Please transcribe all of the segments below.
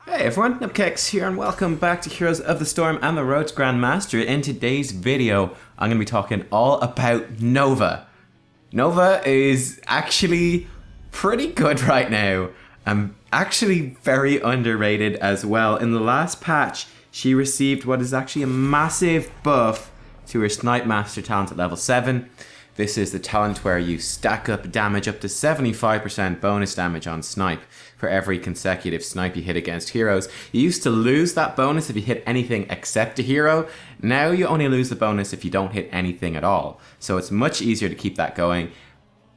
Hey everyone, Nubkeks here and welcome back to Heroes of the Storm and the Road to Grandmaster. In today's video, I'm going to be talking all about Nova. Nova is actually pretty good right now. Actually very underrated as well. In the last patch, she received what is actually a massive buff to her Snipe Master talent at level 7. This is the talent where you stack up damage up to 75% bonus damage on snipe for every consecutive snipe you hit against heroes. You used to lose that bonus if you hit anything except a hero. Now you only lose the bonus if you don't hit anything at all. So it's much easier to keep that going.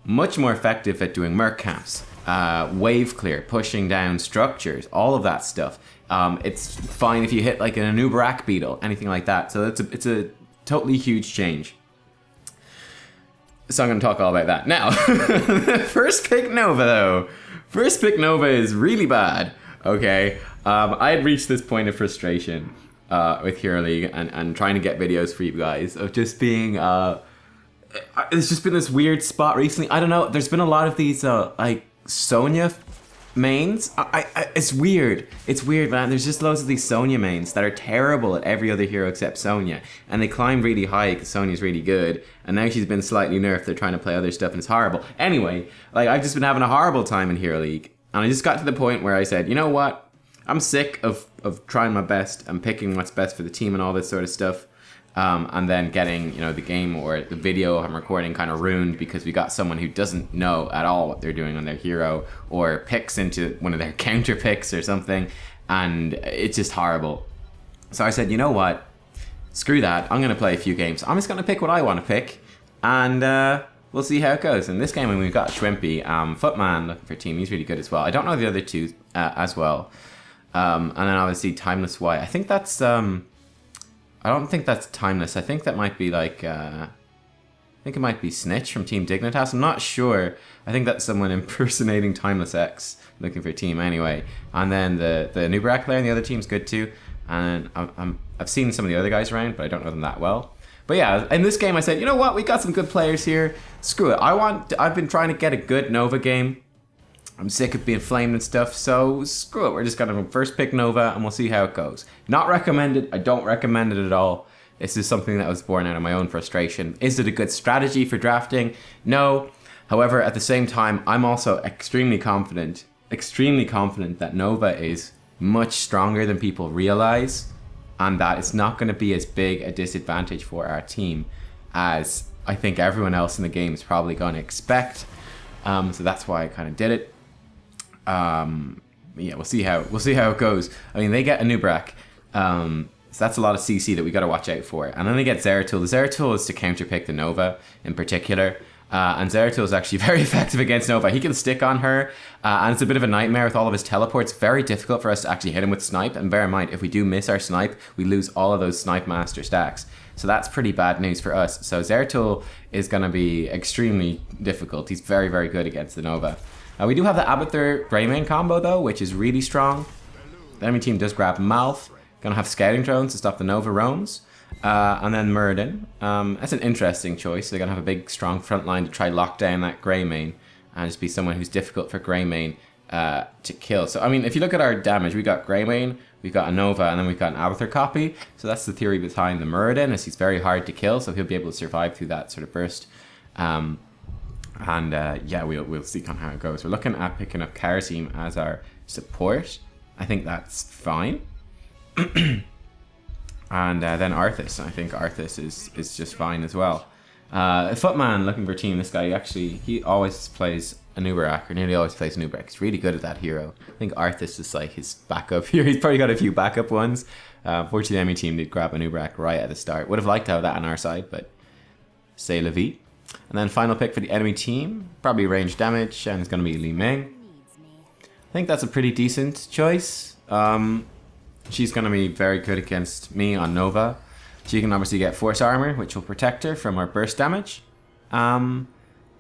Much more effective at doing merc camps, wave clear, pushing down structures, all of that stuff. It's fine if you hit like an Nubkeks beetle, anything like that. So it's a totally huge change. So I'm going to talk all about that. Now, first pick Nova though. First pick Nova is really bad, okay? I had reached this point of frustration with Hero League and trying to get videos for you guys of just being... it's just been this weird spot recently. I don't know, there's been a lot of these like Sonya mains. It's weird. It's weird, man. There's just loads of these Sonya mains that are terrible at every other hero except Sonya. And they climb really high because Sonya's really good. And now she's been slightly nerfed. They're trying to play other stuff and it's horrible. Anyway, like I've just been having a horrible time in Hero League. And I just got to the point where I said, you know what? I'm sick of trying my best and picking what's best for the team and all this sort of stuff. And then getting, the game or the video I'm recording kind of ruined because we got someone who doesn't know at all what they're doing on their hero or picks into one of their counter picks or something, and it's just horrible. So I said, you know what? Screw that. I'm going to play a few games. I'm just going to pick what I want to pick, and we'll see how it goes. In this game, when we've got Shrimpy, Footman looking for team. He's really good as well. I don't know the other two as well. And then obviously Timeless Y. I think that's... I don't think that's Timeless. I think that might be like, I think it might be Snitch from Team Dignitas. I'm not sure. I think that's someone impersonating Timeless X, looking for a team anyway. And then the Nubkeks player in the other team's good too. And I've seen some of the other guys around, but I don't know them that well. But yeah, in this game I said, you know what? We got some good players here. Screw it. I've been trying to get a good Nova game. I'm sick of being flamed and stuff, so screw it. We're just gonna first pick Nova and we'll see how it goes. Not recommended. I don't recommend it at all. This is something that was born out of my own frustration. Is it a good strategy for drafting? No. However, at the same time, I'm also extremely confident that Nova is much stronger than people realize, and that it's not going to be as big a disadvantage for our team as I think everyone else in the game is probably going to expect. So that's why I kind of did it. Yeah, we'll see how it goes. I mean, they get a Nubkeks, so that's a lot of CC that we got to watch out for. And then they get Zeratul. The Zeratul is to counterpick the Nova in particular, and Zeratul is actually very effective against Nova. He can stick on her, and it's a bit of a nightmare with all of his teleports. Very difficult for us to actually hit him with snipe. And bear in mind, if we do miss our snipe, we lose all of those Snipe Master stacks. So that's pretty bad news for us. So Zeratul is going to be extremely difficult. He's very, very good against the Nova. We do have the Abathur Greymane combo though, which is really strong. The enemy team does grab Malf. Gonna have scouting drones to stop the Nova roams. And then Muradin. That's an interesting choice. They're gonna have a big, strong front line to try lock down that Greymane and just be someone who's difficult for Greymane to kill. So I mean, if you look at our damage, we got Greymane, we've got a Nova, and then we've got an Abathur copy. So that's the theory behind the Muradin, is he's very hard to kill, so he'll be able to survive through that sort of burst. Yeah, we'll see kind of how it goes. We're looking at picking up Karateam as our support. I think that's fine. And then Arthas. I think Arthas is just fine as well. Footman looking for team. This guy he always plays a Nubkeks, or nearly always plays Nubkeks. He's really good at that hero. I think Arthas is like his backup here. He's probably got a few backup ones. Fortunately, the enemy team did grab a Nubkeks right at the start. Would have liked to have that on our side, but c'est la vie. And then final pick for the enemy team, probably range damage, and it's going to be Li Ming. I think that's a pretty decent choice. She's going to be very good against me on Nova. She can obviously get force armor, which will protect her from our burst damage. Yeah,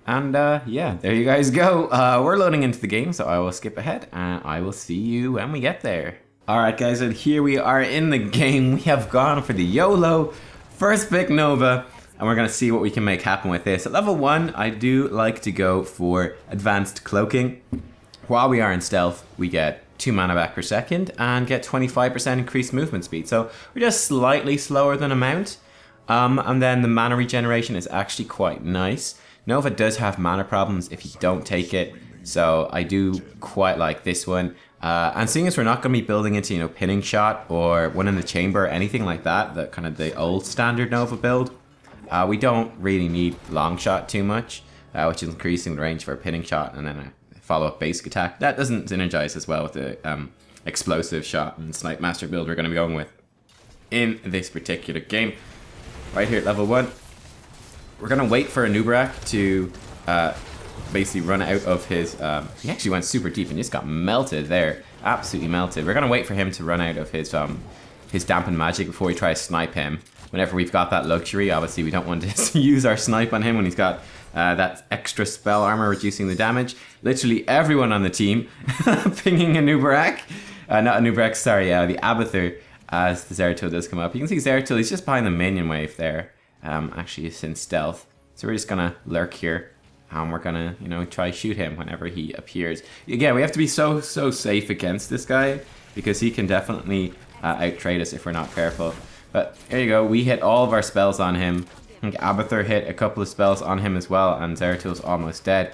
there you guys go. We're loading into the game, so I will skip ahead, and I will see you when we get there. Alright guys, and here we are in the game. We have gone for the YOLO. First pick Nova. And we're going to see what we can make happen with this. At level 1, I do like to go for advanced cloaking. While we are in stealth, we get 2 mana back per second and get 25% increased movement speed. So we're just slightly slower than a mount. And then the mana regeneration is actually quite nice. Nova does have mana problems if you don't take it, so I do quite like this one. And seeing as we're not going to be building into, you know, pinning shot or one in the chamber or anything like that, the kind of the old standard Nova build, we don't really need long shot too much, which is increasing the range for a pinning shot and then a follow-up basic attack. That doesn't synergize as well with the explosive shot and Snipe Master build we're going to be going with in this particular game. Right here at level 1, we're going to wait for a Nubkeks to basically run out of his... he actually went super deep and just got melted there. Absolutely melted. We're going to wait for him to run out of his dampened magic before we try to snipe him. Whenever we've got that luxury, obviously we don't want to use our snipe on him when he's got that extra spell armor reducing the damage. Literally everyone on the team pinging a Nubkeks. Not a Nubkeks, sorry, the Abathur. As the Zeratul does come up. You can see Zeratul, he's just behind the minion wave there. Actually, he's in stealth. So we're just going to lurk here. And we're going to, you know, try shoot him whenever he appears. Again, we have to be so safe against this guy, because he can definitely out-trade us if we're not careful. But there you go. We hit all of our spells on him. I think Abathur hit a couple of spells on him as well. And Zeratul's almost dead.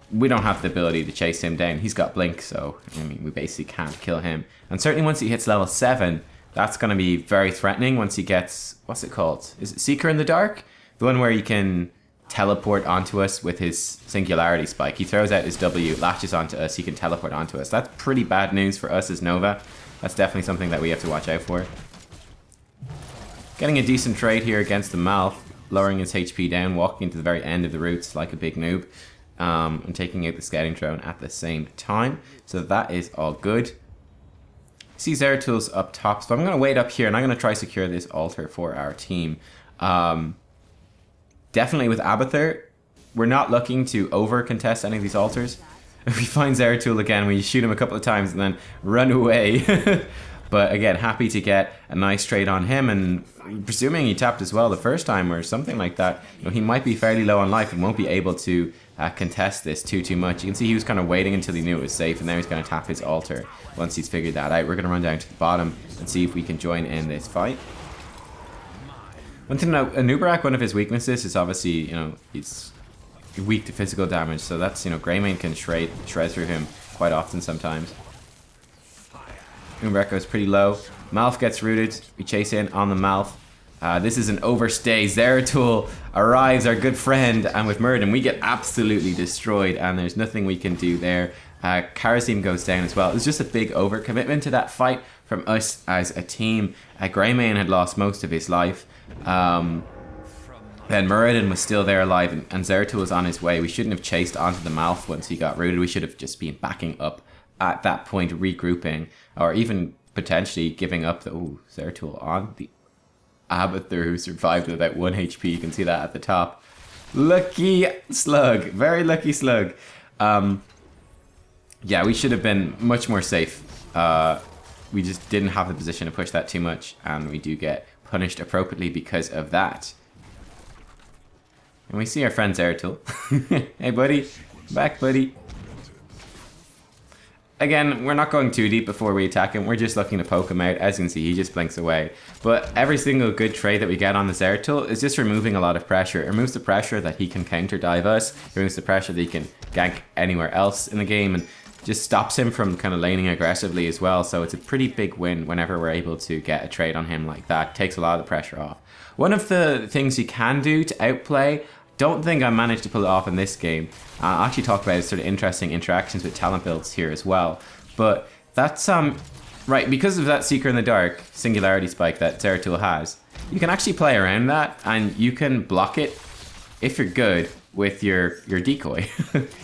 We don't have the ability to chase him down. He's got Blink, so I mean, we basically can't kill him. And certainly once he hits level 7... that's going to be very threatening once he gets... what's it called? Is it Seeker in the Dark? The one where he can teleport onto us with his Singularity Spike. He throws out his W, latches onto us, he can teleport onto us. That's pretty bad news for us as Nova. That's definitely something that we have to watch out for. Getting a decent trade here against the Malf, lowering his HP down, walking to the very end of the routes like a big noob, and taking out the Scouting Drone at the same time. So that is all good. See Zeratul's up top, so I'm going to wait up here and I'm going to try secure this altar for our team. Definitely with Abathur, we're not looking to over contest any of these altars. If we find Zeratul again, we shoot him a couple of times and then run away. But again, happy to get a nice trade on him, and presuming he tapped as well the first time or something like that, you know, he might be fairly low on life and won't be able to contest this too much. You can see he was kind of waiting until he knew it was safe, and now he's going to tap his altar once he's figured that out. We're going to run down to the bottom and see if we can join in this fight. One thing to note, a Nubkeks, one of his weaknesses is obviously, you know, he's weak to physical damage, so that's, you know, Greymane can shred through him quite often sometimes. Nubkeks goes pretty low. Malf gets rooted. We chase in on the Malf. This is an overstay. Zeratul arrives, our good friend, and with Muradin we get absolutely destroyed, and there's nothing we can do there. Kharazim goes down as well. It was just a big overcommitment to that fight from us as a team. Greymane had lost most of his life. Then Muradin was still there alive, and Zeratul was on his way. We shouldn't have chased onto the Malf once he got rooted. We should have just been backing up at that point, regrouping, or even potentially giving up the... ooh, Zeratul on the Abathur, who survived with about 1 HP. You can see that at the top. Lucky slug. Very lucky slug. Yeah, we should have been much more safe. We just didn't have the position to push that too much, and we do get punished appropriately because of that. And we see our friend Zeratul. Hey, buddy. Back, buddy. Again, we're not going too deep before we attack him. We're just looking to poke him out. As you can see, he just blinks away. But every single good trade that we get on the Zeratul is just removing a lot of pressure. It removes the pressure that he can counter dive us. It removes the pressure that he can gank anywhere else in the game, and just stops him from kind of laning aggressively as well. So it's a pretty big win whenever we're able to get a trade on him like that. It takes a lot of the pressure off. One of the things you can do to outplay, don't think I managed to pull it off in this game. I'll actually talk about sort of interesting interactions with talent builds here as well. But that's, right, because of that Seeker in the Dark Singularity Spike that Zeratul has, you can actually play around that, and you can block it, if you're good, with your Decoy.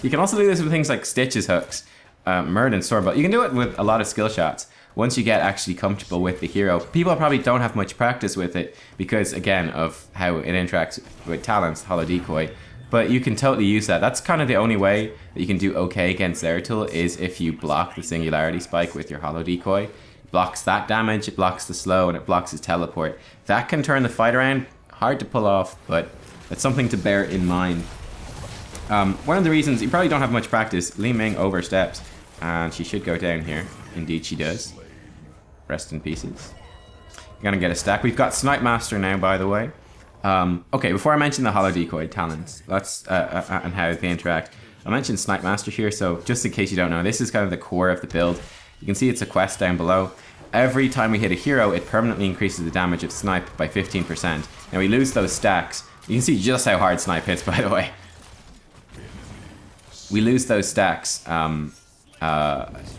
You can also do this with things like Stitch's hooks, Muradin Stormbolt. You can do it with a lot of skill shots once you get actually comfortable with the hero. People probably don't have much practice with it because, again, of how it interacts with talents, Hollow Decoy. But you can totally use that. That's kind of the only way that you can do okay against Zeratul, is if you block the Singularity Spike with your Hollow Decoy. It blocks that damage, it blocks the slow, and it blocks his teleport. That can turn the fight around. Hard to pull off, but it's something to bear in mind. One of the reasons, you probably don't have much practice, Li Ming oversteps, and she should go down here. Indeed she does. Rest in pieces. You're gonna get a stack. We've got Snipe Master now, by the way. Okay, before I mention the Hollow Decoy talents, and how they interact, I mentioned Snipe Master here, so just in case you don't know, this is kind of the core of the build. You can see it's a quest down below. Every time we hit a hero, it permanently increases the damage of Snipe by 15%. Now we lose those stacks. You can see just how hard Snipe hits, by the way. We lose those stacks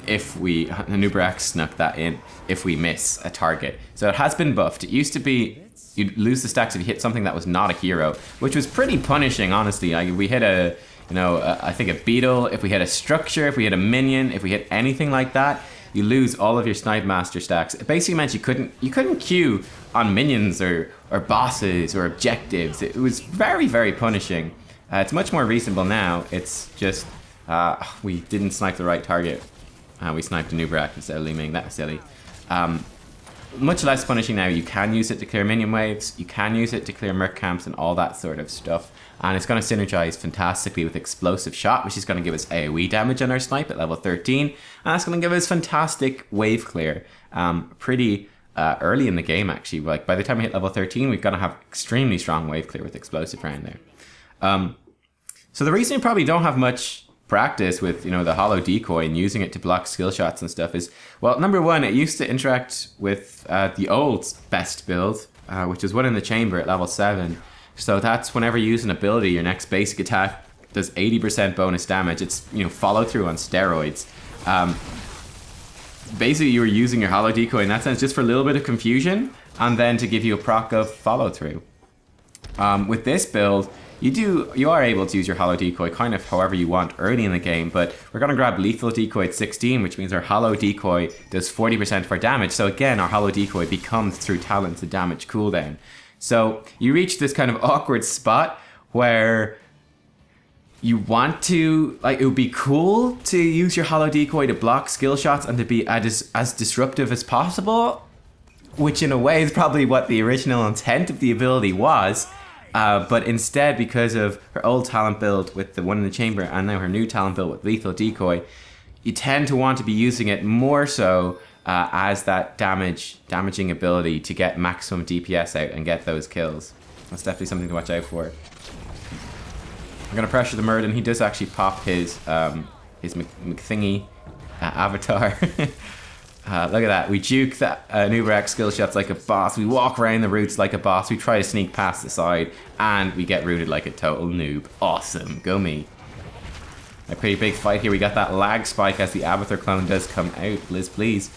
if we... Nubkeks snuck that in, if we miss a target. So it has been buffed. It used to be you'd lose the stacks if you hit something that was not a hero, which was pretty punishing, honestly. Like, if we hit a, I think a beetle, if we hit a structure, if we hit a minion, if we hit anything like that, you lose all of your Snipe Master stacks. It basically meant you couldn't queue on minions or bosses or objectives. It was very, very punishing. It's much more reasonable now. It's just we didn't snipe the right target. We sniped a Nubkeks instead of Li Ming. That was silly. Much less punishing now. You can use it to clear minion waves. You can use it to clear merc camps and all that sort of stuff. And it's going to synergize fantastically with Explosive Shot, which is going to give us AoE damage on our snipe at level 13. And that's going to give us fantastic wave clear pretty early in the game, actually. Like, by the time we hit level 13, we're going to have extremely strong wave clear with Explosive around there. So the reason you probably don't have much practice with, the Hollow Decoy and using it to block skill shots and stuff is, well, number one, it used to interact with the old best build, which is one in the chamber at level 7. So that's whenever you use an ability, your next basic attack does 80% bonus damage. It's, follow through on steroids. Basically, you were using your Hollow Decoy in that sense just for a little bit of confusion and then to give you a proc of follow through. With this build, you are able to use your Hollow Decoy kind of however you want early in the game, but we're going to grab Lethal Decoy at 16, which means our Hollow Decoy does 40% of our damage. So again, our Hollow Decoy becomes, through talent, a damage cooldown. So you reach this kind of awkward spot where you want to, like, it would be cool to use your Hollow Decoy to block skill shots and to be as disruptive as possible, which in a way is probably what the original intent of the ability was. But instead, because of her old talent build with the one in the chamber and now her new talent build with Lethal Decoy, you tend to want to be using it more so as that damaging ability to get maximum DPS out and get those kills. That's definitely something to watch out for. I'm going to pressure the Murden. He does actually pop his McThingy avatar. Look at that. We juke that Nubkeks skill shots like a boss. We walk around the roots like a boss. We try to sneak past the side. And we get rooted like a total noob. Awesome. Go me. A pretty big fight here. We got that lag spike as the Abathur clone does come out. Liz, please.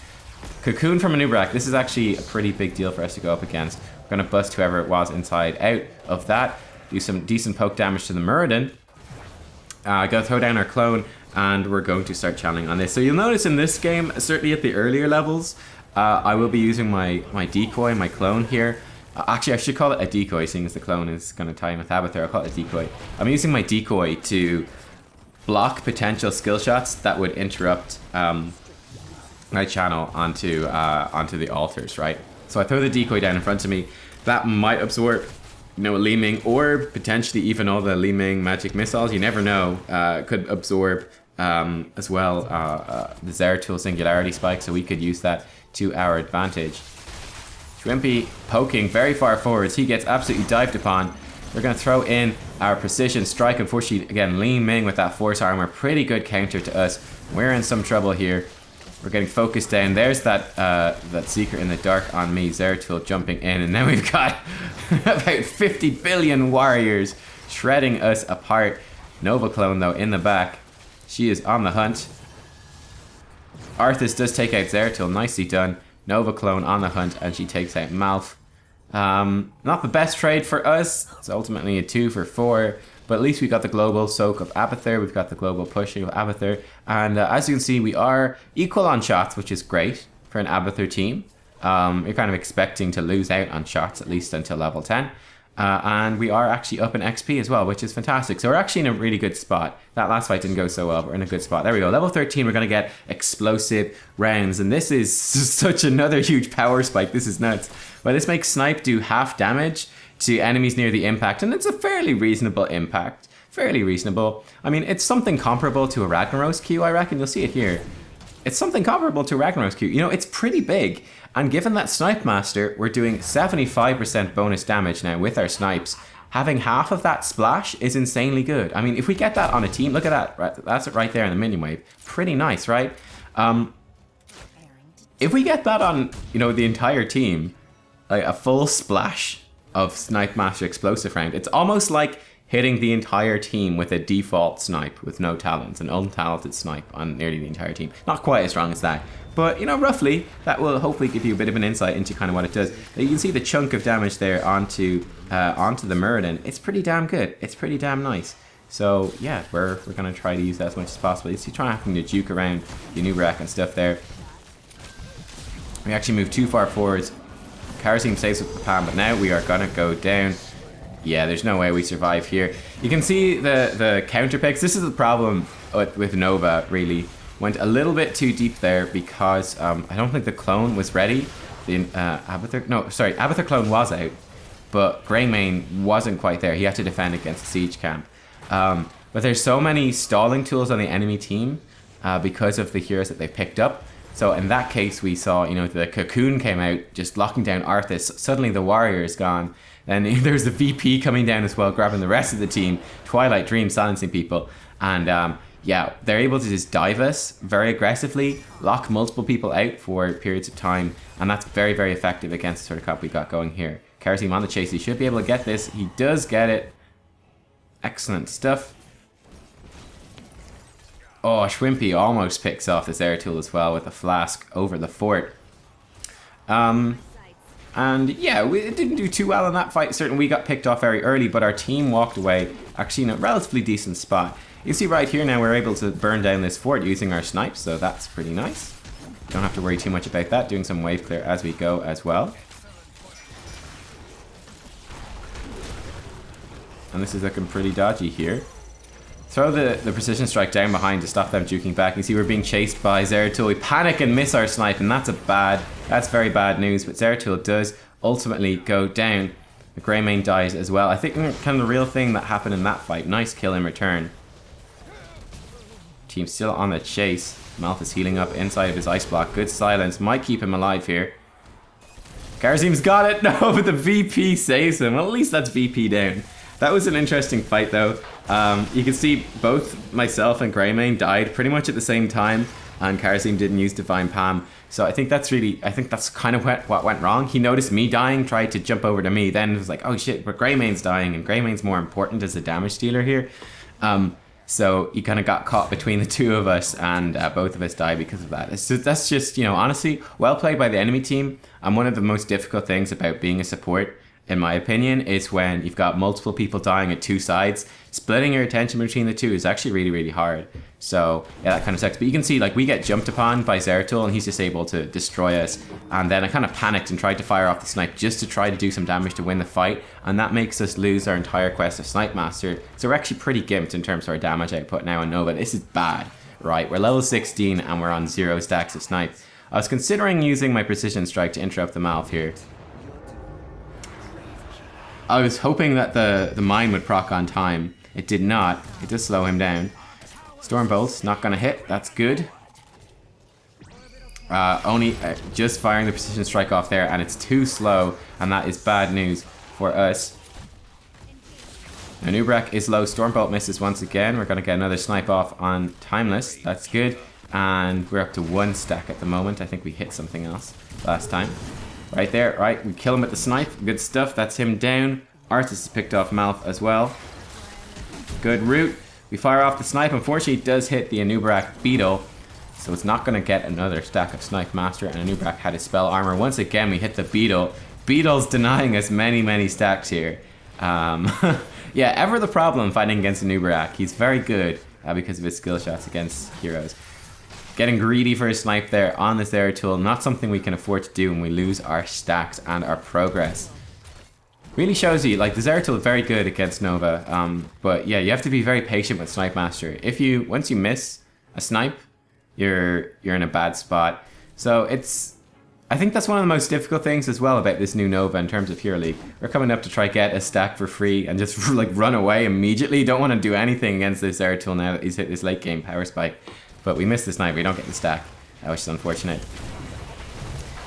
Cocoon from a Nubkeks. This is actually a pretty big deal for us to go up against. We're going to bust whoever it was inside out of that. Do some decent poke damage to the Muradin. Go throw down our clone. And we're going to start channeling on this. So you'll notice in this game, certainly at the earlier levels, I will be using my decoy, my clone here. Actually, I should call it a decoy, seeing as the clone is going to tie in with Abathur. I'll call it a decoy. I'm using my decoy to block potential skill shots that would interrupt my channel onto the altars, right? So I throw the decoy down in front of me. That might absorb, Li Ming, or potentially even all the Li Ming magic missiles. You never know. Could absorb as well the Zeratul Singularity Spike, so we could use that to our advantage. Shrimpy poking very far forwards. He gets absolutely dived upon. We're going to throw in our Precision Strike. Unfortunately, again, Li Ming with that Force Armor. Pretty good counter to us. We're in some trouble here. We're getting focused down. There's that Seeker in the Dark on me. Zeratul jumping in. And now we've got about 50 billion warriors shredding us apart. Nova Clone, though, in the back. She is on the hunt. Arthas does take out Zeratul. Nicely done. Nova Clone on the hunt. And she takes out Malf. Not the best trade for us. It's ultimately a 2 for 4. But at least we got the global soak of Abathur. We've got the global pushing of Abathur. And as you can see, we are equal on shots, which is great for an Abathur team. You're kind of expecting to lose out on shots, at least until level 10. And we are actually up in XP as well, which is fantastic. So we're actually in a really good spot. That last fight didn't go so well, but we're in a good spot. There we go. Level 13, we're going to get explosive rounds. And this is such another huge power spike. This is nuts. Well, this makes Snipe do half damage to enemies near the impact, and it's a fairly reasonable impact. Fairly reasonable. I mean, it's something comparable to a Ragnaros Q, I reckon. You'll see it here. it's something comparable to Ragnarok's Q. You know, it's pretty big. And given that Snipe Master, we're doing 75% bonus damage now with our snipes. Having half of that splash is insanely good. I mean, if we get that on a team, look at that. Right, that's it right there in the minion wave. Pretty nice, right? If we get that on, you know, the entire team, like a full splash of Snipe Master explosive round, it's almost like hitting the entire team with a default snipe with no talents, an untalented snipe on nearly the entire team. Not quite as strong as that, but you know, roughly that will hopefully give you a bit of an insight into kind of what it does. You can see the chunk of damage there onto the Muradin. It's pretty damn good. It's pretty damn nice. So yeah, we're gonna try to use that as much as possible. You see, trying to juke around the Nubkeks and stuff there. We actually moved too far forwards. Karasim saves with the Pam, but now we are gonna go down. Yeah, there's no way we survive here. You can see the counter picks. This is the problem with Nova, really. Went a little bit too deep there because I don't think the clone was ready. The Abathur clone was out, but Greymane wasn't quite there. He had to defend against the siege camp. But there's so many stalling tools on the enemy team because of the heroes that they picked up. So in that case, we saw, you know, the Cocoon came out, just locking down Arthas. Suddenly the Warrior is gone. And there's the VP coming down as well, grabbing the rest of the team. Twilight Dream silencing people. And yeah, they're able to just dive us very aggressively, lock multiple people out for periods of time. And that's very, very effective against the sort of comp we got going here. Karasim on the chase. He should be able to get this. He does get it. Excellent stuff. Oh, Schwimpy almost picks off this air tool as well with a flask over the fort. And yeah, it didn't do too well in that fight. Certainly we got picked off very early, but our team walked away actually in a relatively decent spot. You see right here now we're able to burn down this fort using our snipes, so that's pretty nice. Don't have to worry too much about that, doing some wave clear as we go as well. And this is looking pretty dodgy here. Throw the precision strike down behind to stop them juking back. You see we're being chased by Zeratul. We panic and miss our snipe, and that's very bad news. But Zeratul does ultimately go down. The Greymane dies as well. I think kind of the real thing that happened in that fight. Nice kill in return. Team still on the chase. Malth is healing up inside of his ice block. Good silence. Might keep him alive here. Karasim's got it. No, but the VP saves him. Well, at least that's VP down. That was an interesting fight though. You can see both myself and Greymane died pretty much at the same time, and Karasim didn't use Divine Palm. So I think that's kind of what went wrong. He noticed me dying, tried to jump over to me, then was like, oh shit, but Greymane's dying, and Greymane's more important as a damage dealer here. So he kind of got caught between the two of us, and both of us died because of that. So that's just, you know, honestly, well played by the enemy team. And one of the most difficult things about being a support, in my opinion, is when you've got multiple people dying at two sides. Splitting your attention between the two is actually really, really hard. So yeah, that kind of sucks. But you can see, like, we get jumped upon by Zeratul and he's just able to destroy us. And then I kind of panicked and tried to fire off the snipe just to try to do some damage to win the fight. And that makes us lose our entire quest of Snipe Master. So we're actually pretty gimped in terms of our damage output now on Nova. This is bad, right? We're level 16 and we're on 0 stacks of snipe. I was considering using my precision strike to interrupt the Malth here. I was hoping that the mine would proc on time. It did not. It does slow him down. Stormbolt's not going to hit. That's good. Only just firing the precision strike off there, and it's too slow, and that is bad news for us. Now Nubkeks is low. Stormbolt misses once again. We're going to get another snipe off on Timeless. That's good. And we're up to 1 stack at the moment. I think we hit something else last time. Right there, right, we kill him with the snipe. Good stuff, that's him down. Arthas has picked off Malth as well. Good route. We fire off the snipe. Unfortunately, it does hit the Nubkeks Beetle, so it's not going to get another stack of Snipe Master, and Nubkeks had his spell armor. Once again, we hit the Beetle. Beetle's denying us many, many stacks here. Yeah, ever the problem fighting against a Nubkeks. He's very good because of his skill shots against heroes. Getting greedy for a snipe there on this Zeratul, not something we can afford to do when we lose our stacks and our progress. Really shows you, like, the Zeratul is very good against Nova, but yeah, you have to be very patient with Snipe Master. Once you miss a snipe, you're in a bad spot. So I think that's one of the most difficult things as well about this new Nova in terms of Hero League. We're coming up to try get a stack for free and just like run away immediately. Don't want to do anything against this Zeratul now that he's hit this late game power spike. But we missed the snipe, we don't get the stack. which is unfortunate.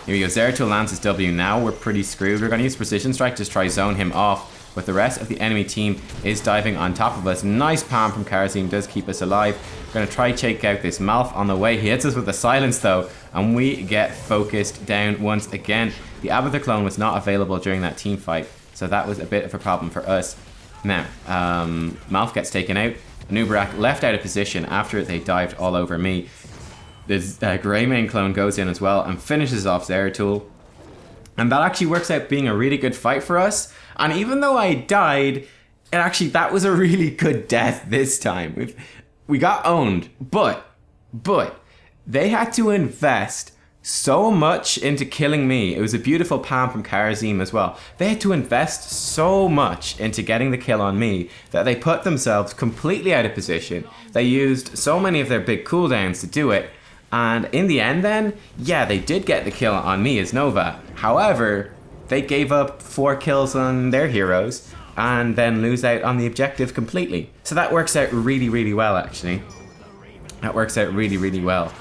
Here we go, Zeratul lands his W. Now we're pretty screwed. We're going to use Precision Strike to try zone him off, but the rest of the enemy team is diving on top of us. Nice palm from Karazim, does keep us alive. We're going to try take out this Malf on the way. He hits us with the silence though, and we get focused down once again. The Abathur clone was not available during that team fight, so that was a bit of a problem for us. Now, Malf gets taken out. Nubkeks left out of position after they dived all over me. This Greymane clone goes in as well and finishes off Zeratul. And that actually works out being a really good fight for us. And even though I died, that was a really good death this time. We got owned, but they had to invest so much into killing me. It was a beautiful palm from Karazim as well. They had to invest so much into getting the kill on me that they put themselves completely out of position. They used so many of their big cooldowns to do it. And in the end then, yeah, they did get the kill on me as Nova. However, they gave up 4 kills on their heroes and then lose out on the objective completely. So that works out really, really well, actually. That works out really, really well.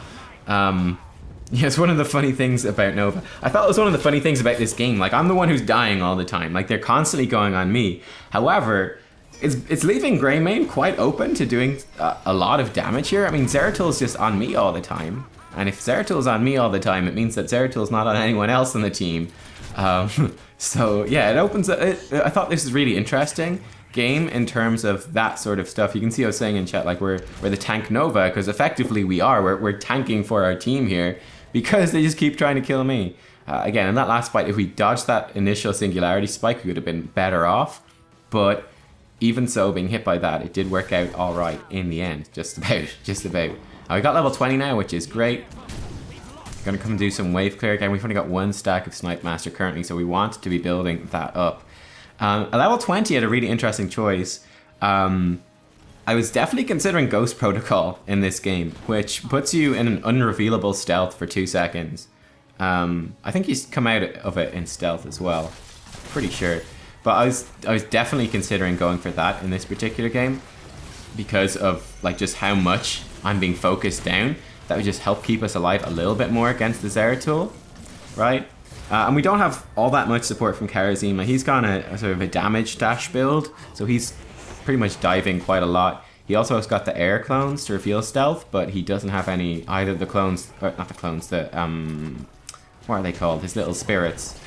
Yeah, it's one of the funny things about Nova. I thought it was one of the funny things about this game. Like, I'm the one who's dying all the time. Like, they're constantly going on me. However, it's leaving Greymane quite open to doing a lot of damage here. I mean, Zeratul's just on me all the time. And if Zeratul's on me all the time, it means that Zeratul's not on anyone else on the team. So, yeah, it opens up... I thought this is really interesting game in terms of that sort of stuff. You can see I was saying in chat, like, we're the tank Nova, because effectively we are. We're tanking for our team here, because they just keep trying to kill me. Again, in that last fight, if we dodged that initial Singularity Spike, we would have been better off. But even so, being hit by that, it did work out all right in the end. Just about. We got level 20 now, which is great. Gonna come do some wave clear again. We've only got 1 stack of Snipe Master currently, so we want to be building that up. A level 20 had a really interesting choice. I was definitely considering Ghost Protocol in this game, which puts you in an unrevealable stealth for 2 seconds. I think you come out of it in stealth as well. Pretty sure. But I was definitely considering going for that in this particular game because of like just how much I'm being focused down. That would just help keep us alive a little bit more against the Zeratul, right? And we don't have all that much support from Karazim. He's gone a sort of a damage dash build, so he's pretty much diving quite a lot. He also has got the air clones to reveal stealth, but he doesn't have any, either the clones, or not the clones, the, what are they called? His little spirits.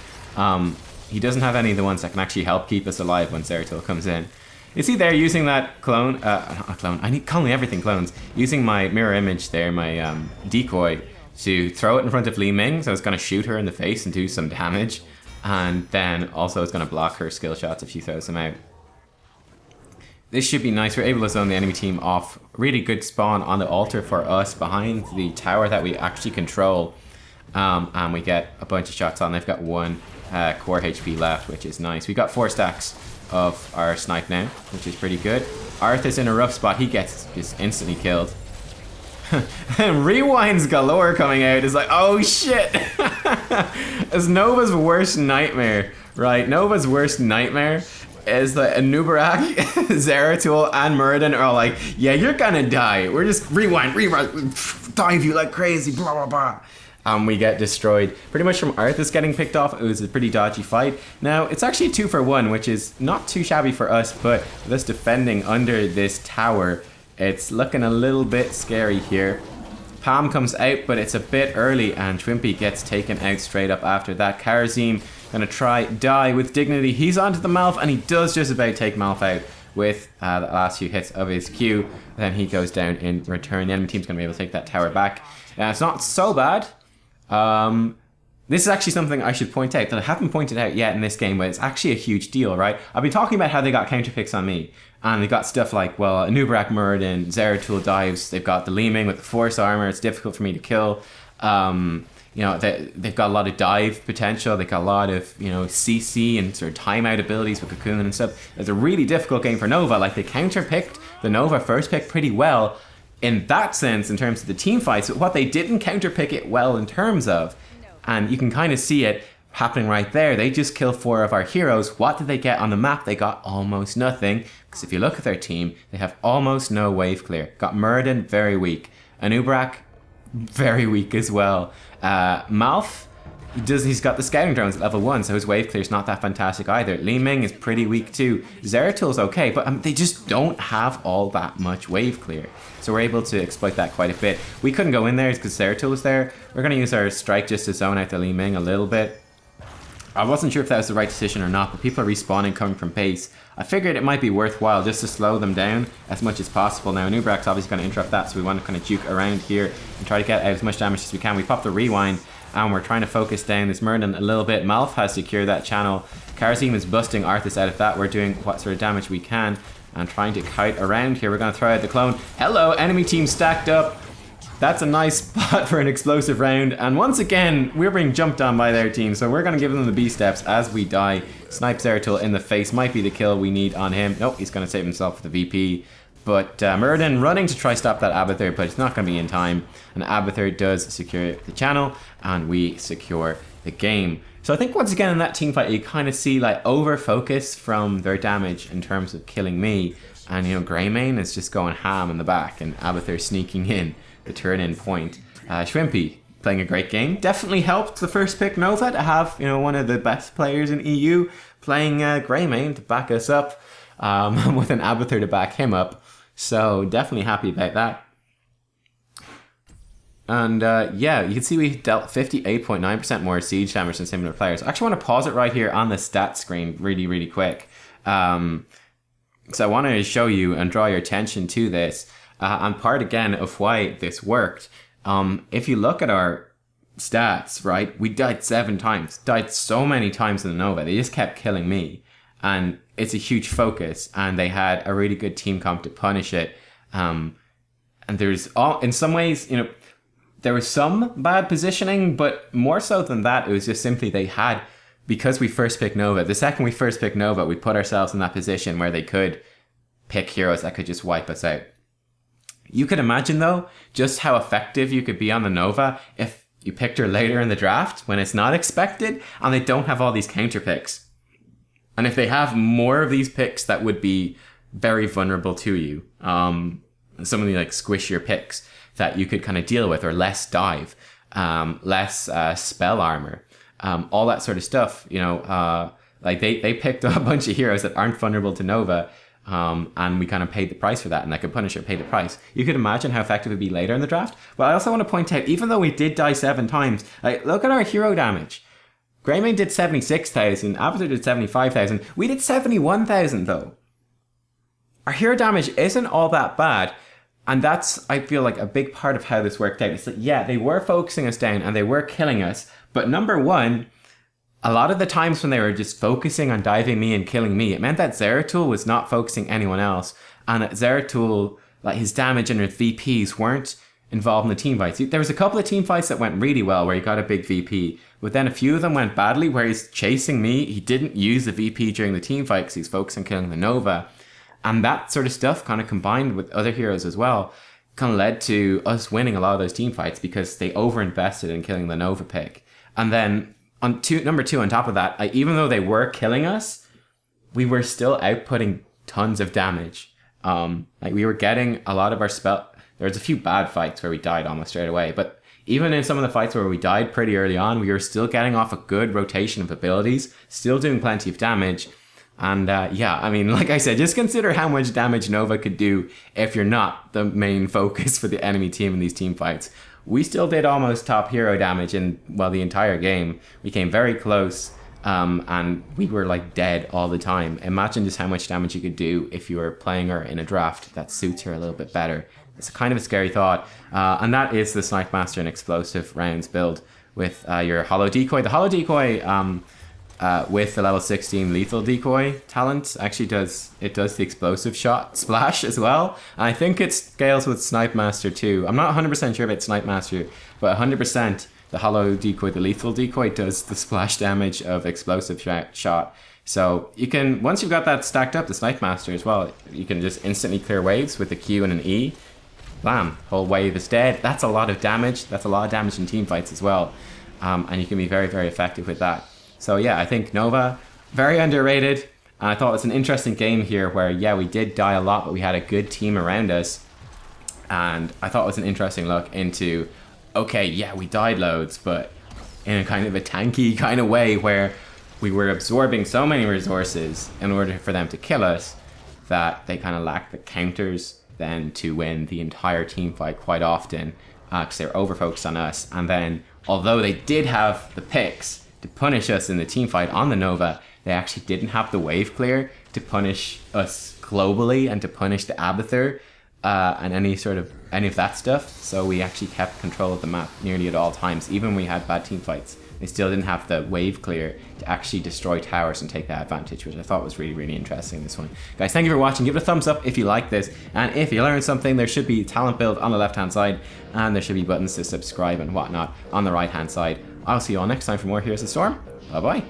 He doesn't have any of the ones that can actually help keep us alive when Zeratul comes in. You see there, using that clone, not a clone, I need calling everything clones, using my mirror image there, my decoy, to throw it in front of Li Ming, so it's going to shoot her in the face and do some damage, and then also it's going to block her skill shots if she throws them out. This should be nice. We're able to zone the enemy team off. Really good spawn on the altar for us behind the tower that we actually control, and we get a bunch of shots on. They've got 1 core HP left, which is nice. We got 4 stacks of our snipe now, which is pretty good. Arthur's in a rough spot. He gets just instantly killed. And rewinds galore coming out is like, oh shit. It's Nova's worst nightmare, right? Nova's worst nightmare is that Nubkeks, Zeratul, and Muradin are all like, yeah, you're gonna die. We're just rewind, dive you like crazy, blah, blah, blah. We get destroyed. Pretty much from Arthas getting picked off, it was a pretty dodgy fight. Now, it's actually 2 for 1, which is not too shabby for us, but with us defending under this tower, it's looking a little bit scary here. Palm comes out, but it's a bit early, and Twimpy gets taken out straight up after that. Karazim gonna try die with dignity. He's onto the Malf, and he does just about take Malf out with the last few hits of his Q. Then he goes down in return. The enemy team's gonna be able to take that tower back. It's not so bad. This is actually something I should point out that I haven't pointed out yet in this game, but it's actually a huge deal, right? I've been talking about how they got counter picks on me, and they got stuff like, well, Nubkeks, Muradin, Zeratul dives, they've got the Li Ming with the force armor, it's difficult for me to kill. You know, they've got a lot of dive potential, they've got a lot of, you know, CC and sort of timeout abilities with Cocoon and stuff. It's a really difficult game for Nova. Like, they counter picked the Nova first pick pretty well in that sense, in terms of the team fights, but what they didn't counterpick it well in terms of, and you can kind of see it happening right there, they just killed 4 of our heroes. What did they get on the map? They got almost nothing, because if you look at their team, they have almost no wave clear. Got Muradin, very weak. Nubkeks, very weak as well. Malf, he's got the scouting drones at level 1, so his wave clear is not that fantastic either. Li Ming is pretty weak too. Zeratil's okay, but they just don't have all that much wave clear. So we're able to exploit that quite a bit. We couldn't go in there because Zeratil was there. We're going to use our strike just to zone out the Li Ming a little bit. I wasn't sure if that was the right decision or not, but people are respawning coming from base. I figured it might be worthwhile just to slow them down as much as possible. Now, Nubkeks obviously going to interrupt that, so we want to kind of juke around here and try to get out as much damage as we can. We pop the rewind, and we're trying to focus down this Murden a little bit. Malf has secured that channel. Karazim is busting Arthas out of that. We're doing what sort of damage we can and trying to kite around here. We're going to throw out the clone. Hello, enemy team stacked up. That's a nice spot for an explosive round. And once again, we're being jumped on by their team. So we're going to give them the B steps as we die. Snipe Zeratil in the face might be the kill we need on him. Nope, he's going to save himself for the VP. But Murden running to try stop that Abathur, but it's not going to be in time. And Abathur does secure the channel, and we secure the game. So I think once again in that team fight, you kind of see like over focus from their damage in terms of killing me. And you know, Greymane is just going ham in the back, and Abathur sneaking in the turn-in point. Shrimpy playing a great game. Definitely helped the first pick Nova to have, you know, one of the best players in EU playing Greymane to back us up, with an Abathur to back him up. So definitely happy about that. And yeah, you can see we dealt 58.9% more siege damage than similar players. I actually want to pause it right here on the stats screen really quick. So I want to show you and draw your attention to this. And part again of why this worked. If you look at our stats, right, we died 7 times. Died so many times in the Nova. They just kept killing me. And it's a huge focus. And they had a really good team comp to punish it. And there's in some ways, you know, there was some bad positioning, but more so than that, it was just simply they had, because we first picked Nova, the second we first picked Nova, we put ourselves in that position where they could pick heroes that could just wipe us out. You could imagine, though, just how effective you could be on the Nova if you picked her later in the draft when it's not expected and they don't have all these counter picks. And if they have more of these picks that would be very vulnerable to you, some of the like squishier picks that you could kind of deal with, or less dive, less spell armor, all that sort of stuff, you know, like they picked a bunch of heroes that aren't vulnerable to Nova. And we kind of paid the price for that, and that could punish or pay the price. You could imagine how effective it would be later in the draft. But I also want to point out, even though we did die 7 times, like, look at our hero damage. Greymane did 76,000, Abathur did 75,000. We did 71,000 though. Our hero damage isn't all that bad, and that's, I feel like, a big part of how this worked out. It's like, yeah, they were focusing us down and they were killing us, but number one, a lot of the times when they were just focusing on diving me and killing me, it meant that Zeratul was not focusing anyone else. And that Zeratul, like his damage and his VPs weren't involved in the team fights. There was a couple of team fights that went really well where he got a big VP, but then a few of them went badly where he's chasing me. He didn't use the VP during the team fight because he's focused on killing the Nova. And that sort of stuff kind of combined with other heroes as well kind of led to us winning a lot of those team fights because they overinvested in killing the Nova pick. And then number two, on top of that, even though they were killing us, we were still outputting tons of damage. Like we were getting a lot of our spell. There was a few bad fights where we died almost straight away, but even in some of the fights where we died pretty early on, we were still getting off a good rotation of abilities, still doing plenty of damage. And yeah, I mean, like I said, just consider how much damage Nova could do if you're not the main focus for the enemy team in these team fights. We still did almost top hero damage in, well, the entire game. We came very close, and we were like dead all the time. Imagine just how much damage you could do if you were playing her in a draft that suits her a little bit better. It's kind of a scary thought. And that is the Snipe Master and explosive rounds build with your Hollow Decoy. The Hollow Decoy, with the level 16 lethal decoy talent, actually does the explosive shot splash as well. And I think it scales with Snipe Master too. I'm not 100% sure about Snipe Master, but 100% the Hollow Decoy, the lethal decoy, does the splash damage of explosive shot. So you can, once you've got that stacked up, the Snipe Master as well, you can just instantly clear waves with a Q and an E. Bam, whole wave is dead. That's a lot of damage. That's a lot of damage in team fights as well. And you can be very, very effective with that. So yeah, I think Nova, very underrated. And I thought it was an interesting game here where, yeah, we did die a lot, but we had a good team around us. And I thought it was an interesting look into okay, yeah, we died loads, but in a kind of a tanky kind of way where we were absorbing so many resources in order for them to kill us that they kind of lacked the counters then to win the entire team fight quite often, because they were over-focused on us. And then, although they did have the picks to punish us in the team fight on the Nova, they actually didn't have the wave clear to punish us globally and to punish the Abathur and any of that stuff. So we actually kept control of the map nearly at all times, even when we had bad team fights. They still didn't have the wave clear to actually destroy towers and take that advantage, which I thought was really, really interesting, this one. Guys, thank you for watching. Give it a thumbs up if you like this. And if you learned something, there should be talent build on the left-hand side, and there should be buttons to subscribe and whatnot on the right-hand side. I'll see you all next time for more Heroes of the Storm. Bye-bye.